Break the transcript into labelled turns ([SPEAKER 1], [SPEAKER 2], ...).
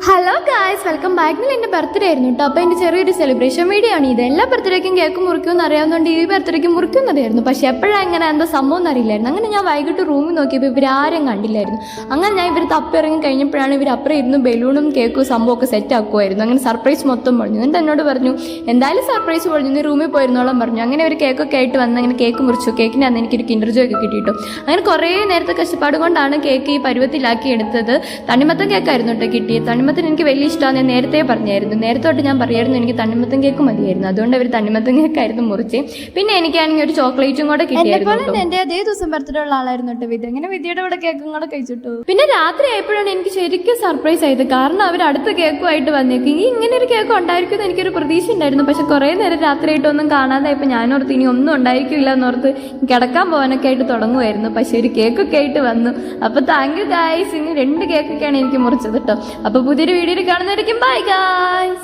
[SPEAKER 1] Hello guys, welcome back. എൻ്റെ birthday ആയിരുന്നു കേട്ടോ. അപ്പോൾ എൻ്റെ ചെറിയൊരു സെലിബ്രേഷൻ വീഡിയോ ആണ് ഇത്. എല്ലാ ബർത്ത്ഡേക്കും കേക്ക് മുറിക്കുമെന്ന് അറിയാവുന്നതുകൊണ്ട് ഈ ബർത്ത്ഡേക്ക് മുറിക്കുന്നതായിരുന്നു. പക്ഷേ എപ്പോഴാണ് ഇങ്ങനെ എന്താ സംഭവം എന്നറിയില്ലായിരുന്നു. അങ്ങനെ ഞാൻ വൈകിട്ട് റൂമിൽ നോക്കിയപ്പോൾ ഇവരാരും കണ്ടില്ലായിരുന്നു. അങ്ങനെ ഞാൻ ഇവർ തപ്പിറങ്ങി കഴിഞ്ഞപ്പോഴാണ് ഇവർ അപ്പുറം ഇരുന്ന് ബലൂണും കേക്കും സംഭവമൊക്കെ സെറ്റ് ആക്കുമായിരുന്നു. അങ്ങനെ സർപ്രൈസ് മൊത്തം പൊളിഞ്ഞു. എന്നിട്ട് എന്നോട് പറഞ്ഞു എന്തായാലും സർപ്രൈസ് പൊളിഞ്ഞു, നീ റൂമിൽ പോയിരുന്നോളം പറഞ്ഞു. അങ്ങനെ ഒരു കേക്കൊക്കെ ആയിട്ട് വന്ന് അങ്ങനെ കേക്ക് മുറിച്ചു. കേക്കിന് അന്ന് എനിക്കൊരു കിൻഡർ ജോയ് ഒക്കെ കിട്ടിയിട്ടു. അങ്ങനെ കുറേ നേരത്തെ കഷ്ടപ്പാട് കൊണ്ടാണ് കേക്ക് ഈ പരുവത്തിലാക്കി എടുത്തത്. തണ്ണിമത്തൻ കേക്കായിരുന്നു കേട്ടോ കിട്ടിയത്. തണ്ണിമത്തൻ എനിക്ക് വലിയ ഇഷ്ടമാണ്, ഞാൻ നേരത്തെ പറഞ്ഞായിരുന്നു. നേരത്തെ തൊട്ട് ഞാൻ പറയായിരുന്നു എനിക്ക് തണ്ണിമത്തൻ കേക്ക് മതിയായിരുന്നു. അതുകൊണ്ട് അവർ തണ്ണിമത്തൻ കേക്കായിരുന്നു മുറിച്ച്. പിന്നെ എനിക്കാണെങ്കിൽ ഒരു ചോക്ലേറ്റും കൂടെ കിട്ടിയായിരുന്നു. എന്റെ അതേ ദിവസം ബർത്ത്ഡേ ഉള്ള ആളായിരുന്നു കേട്ടോ വിദ്യ. അങ്ങനെ വിദ്യയുടെ കൂടെ കേക്കും കൂടെ കഴിച്ചിട്ടു. പിന്നെ രാത്രി ആയപ്പോഴാണ് എനിക്ക് ശരിക്കും സർപ്രൈസ് ആയത്. കാരണം അവർ അടുത്ത കേക്കുമായിട്ട് വന്നേക്കും. ഈ ഇങ്ങനെ ഒരു കേക്ക് ഉണ്ടായിരിക്കും എനിക്കൊരു പ്രതീക്ഷ ഉണ്ടായിരുന്നു. പക്ഷെ കുറേ നേരം രാത്രിയായിട്ടൊന്നും കാണാതായപ്പോൾ ഞാനോർത്ത് ഇനി ഒന്നും ഉണ്ടായിരിക്കില്ല എന്നോർത്ത് കിടക്കാൻ പോകാനൊക്കെ ആയിട്ട് തുടങ്ങുമായിരുന്നു. പക്ഷെ ഒരു കേക്കൊക്കെ ആയിട്ട് വന്നു. അപ്പോൾ താങ്ക് യു ഗായ്സ്. ഇനി 2 കേക്കൊക്കെയാണ് എനിക്ക് മുറിച്ചത് കേട്ടോ. അപ്പോൾ പുതിയൊരു വീഡിയോയിൽ കാണുന്നതായിരിക്കും. Bye guys.